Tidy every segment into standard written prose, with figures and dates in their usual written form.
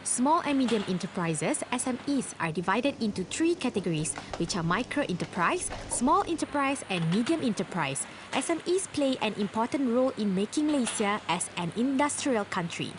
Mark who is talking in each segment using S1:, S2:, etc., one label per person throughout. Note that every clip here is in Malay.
S1: Small and medium enterprises, SMEs, are divided into three categories, which are micro enterprise, small enterprise and medium enterprise. SMEs play an important role in making Malaysia as an industrial country.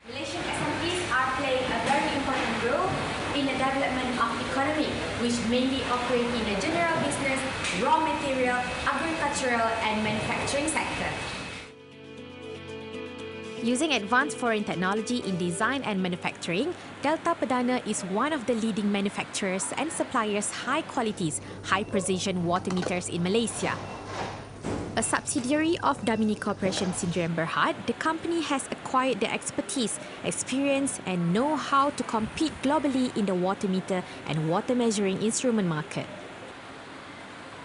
S2: Malaysian SMEs are playing a very important role in the development of economy, which mainly operate in the general business, raw material, agricultural and manufacturing sector.
S1: Using advanced foreign technology in design and manufacturing, Delta Perdana is one of the leading manufacturers and suppliers high-qualities, high-precision water meters in Malaysia. A subsidiary of Damini Corporation Sdn Bhd, the company has acquired the expertise, experience and know-how to compete globally in the water meter and water measuring instrument market.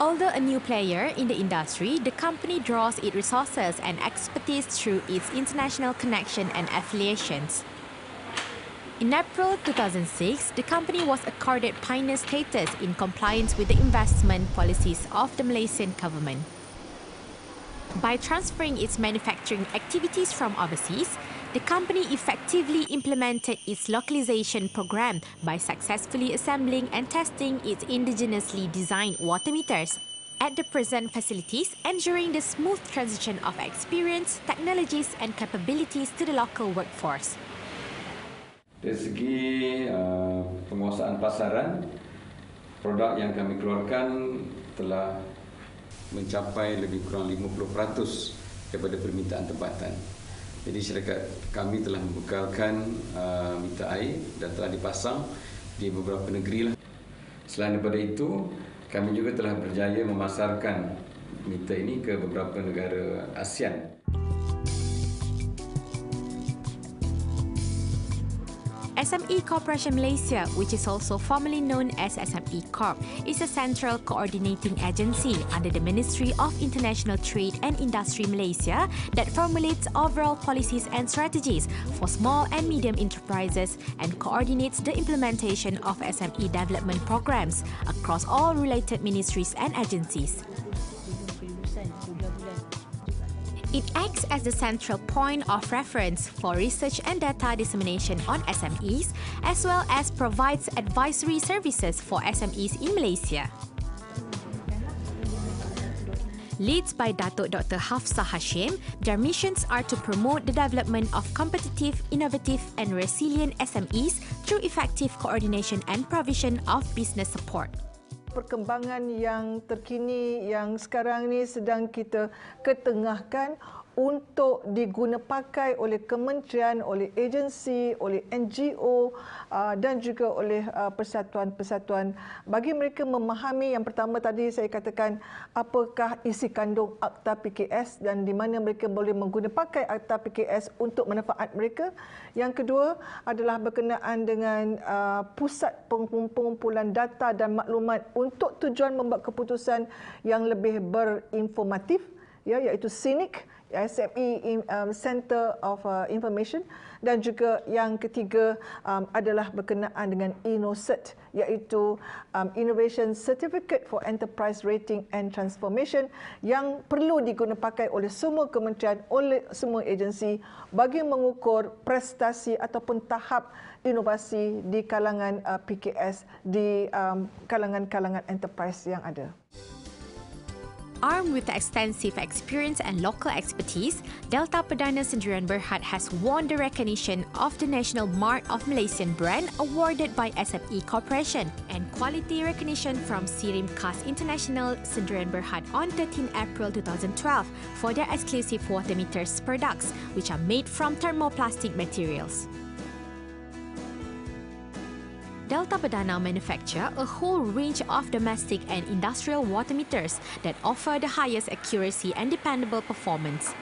S1: Although a new player in the industry, the company draws its resources and expertise through its international connection and affiliations. In April 2006, the company was accorded pioneer status in compliance with the investment policies of the Malaysian government. By transferring its manufacturing activities from overseas, the company effectively implemented its localization program by successfully assembling and testing its indigenously designed water meters at the present facilities, ensuring the smooth transition of experience, technologies and capabilities to the local workforce.
S3: Dari segi penguasaan pasaran, produk yang kami keluarkan telah mencapai lebih kurang 50% daripada permintaan tempatan. Jadi syarikat kami telah membekalkan meter air dan telah dipasang di beberapa negeri. Selain daripada itu, kami juga telah berjaya memasarkan meter ini ke beberapa negara ASEAN.
S1: SME Corporation Malaysia, which is also formerly known as SME Corp, is a central coordinating agency under the Ministry of International Trade and Industry Malaysia that formulates overall policies and strategies for small and medium enterprises and coordinates the implementation of SME development programs across all related ministries and agencies. It acts as the central point of reference for research and data dissemination on SMEs, as well as provides advisory services for SMEs in Malaysia. Leads by Datuk Dr. Hafsah Hashim, their missions are to promote the development of competitive, innovative and resilient SMEs through effective coordination and provision of business support.
S4: Perkembangan yang terkini yang sekarang ni sedang kita ketengahkan untuk digunapakai oleh kementerian, oleh agensi, oleh NGO dan juga oleh persatuan-persatuan bagi mereka memahami yang pertama tadi saya katakan apakah isi kandung Akta PKS dan di mana mereka boleh menggunapakai Akta PKS untuk manfaat mereka. Yang kedua adalah berkenaan dengan pusat pengumpulan data dan maklumat untuk tujuan membuat keputusan yang lebih berinformatif, iaitu SENIC, SME Center of Information, dan juga yang ketiga adalah berkenaan dengan InnoCert, iaitu Innovation Certificate for Enterprise Rating and Transformation yang perlu digunapakai oleh semua kementerian, oleh semua agensi bagi mengukur prestasi ataupun tahap inovasi di kalangan PKS, di kalangan-kalangan enterprise yang ada.
S1: Armed with extensive experience and local expertise, Delta Perdana Sdn Bhd has won the recognition of the National Mart of Malaysian Brand awarded by SME Corporation and quality recognition from Sirim Kas International Sdn Bhd on 13 April 2012 for their exclusive water meters products, which are made from thermoplastic materials. Delta Perdana manufacture a whole range of domestic and industrial water meters that offer the highest accuracy and dependable performance.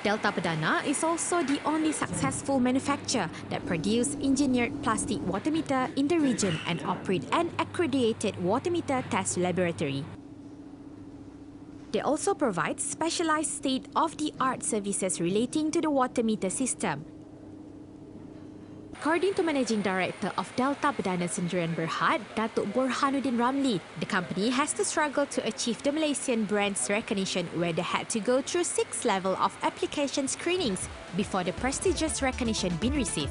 S1: Delta Perdana is also the only successful manufacturer that produce engineered plastic water meter in the region and operate an accredited water meter test laboratory. They also provide specialized state-of-the-art services relating to the water meter system. According to Managing Director of Delta Perdana Sendirian Berhad, Datuk Burhanuddin Ramli, the company has to struggle to achieve the Malaysian brand's recognition where they had to go through 6 levels of application screenings before the prestigious recognition been received.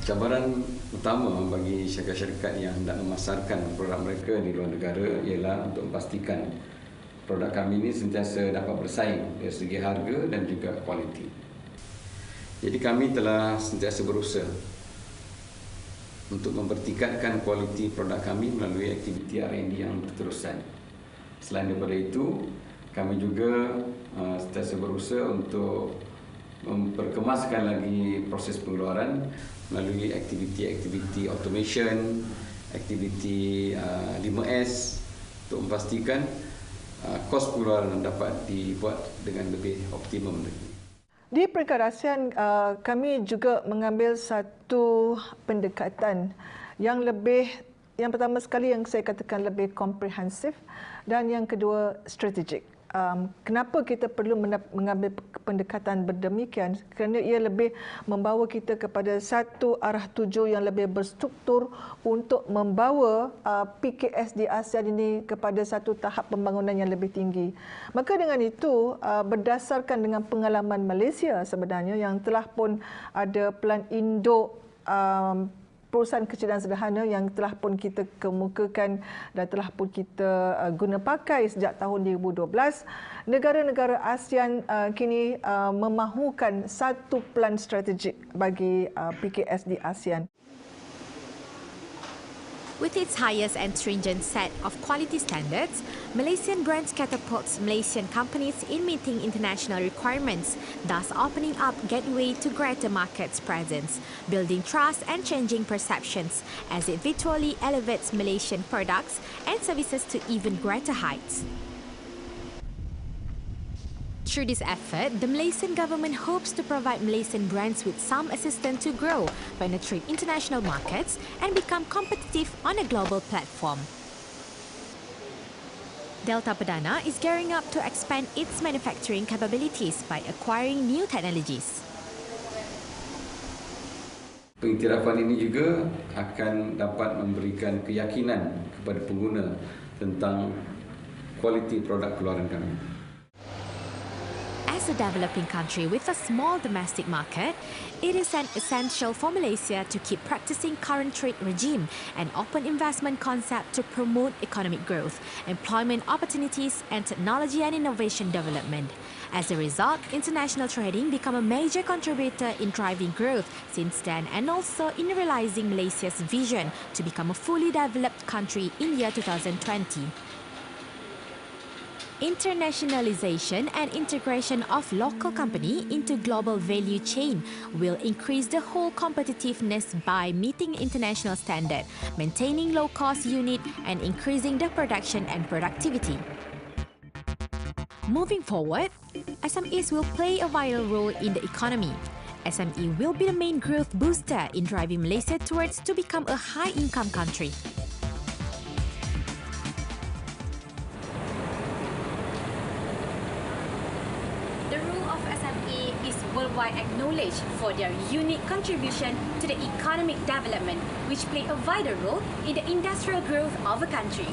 S3: Cabaran utama bagi syarikat-syarikat yang hendak memasarkan produk mereka di luar negara ialah untuk memastikan produk kami ini sentiasa dapat bersaing dari segi harga dan juga kualiti. Jadi kami telah sentiasa berusaha untuk mempertingkatkan kualiti produk kami melalui aktiviti R&D yang berterusan. Selain daripada itu, kami juga sentiasa berusaha untuk memperkemaskan lagi proses pengeluaran melalui aktiviti-aktiviti automation, aktiviti 5S untuk memastikan kos pengeluaran dapat dibuat dengan lebih optimum lagi.
S4: Di peringkat ASEAN, kami juga mengambil satu pendekatan yang pertama sekali yang saya katakan lebih komprehensif dan yang kedua strategik. Kenapa kita perlu mengambil pendekatan berdemikian? Kerana ia lebih membawa kita kepada satu arah tuju yang lebih berstruktur untuk membawa PKS di ASEAN ini kepada satu tahap pembangunan yang lebih tinggi. Maka dengan itu, berdasarkan dengan pengalaman Malaysia sebenarnya yang telah pun ada pelan induk perusahaan kecil dan sederhana yang telah pun kita kemukakan dan telah pun kita guna pakai sejak tahun 2012, negara-negara ASEAN kini memahukan satu plan strategik bagi PKS di ASEAN.
S1: With its highest and stringent set of quality standards, Malaysian brands catapults Malaysian companies in meeting international requirements, thus opening up gateway to greater markets presence, building trust and changing perceptions as it virtually elevates Malaysian products and services to even greater heights. Through this effort, the Malaysian government hopes to provide Malaysian brands with some assistance to grow, penetrate international markets, and become competitive on a global platform. Delta Perdana is gearing up to expand its manufacturing capabilities by acquiring new technologies.
S3: Pengiktirafan ini juga akan dapat memberikan keyakinan kepada pengguna tentang kualiti produk keluaran kami.
S1: As a developing country with a small domestic market, it is an essential for Malaysia to keep practicing current trade regime and open investment concept to promote economic growth, employment opportunities, and technology and innovation development. As a result, international trading become a major contributor in driving growth since then and also in realizing Malaysia's vision to become a fully developed country in year 2020. Internationalization and integration of local company into global value chain will increase the whole competitiveness by meeting international standard, maintaining low-cost unit and increasing the production and productivity. Moving forward, SMEs will play a vital role in the economy. SME will be the main growth booster in driving Malaysia towards to become a high-income country.
S2: Worldwide acknowledged for their unique contribution to the economic development, which play a vital role in the industrial growth of a country.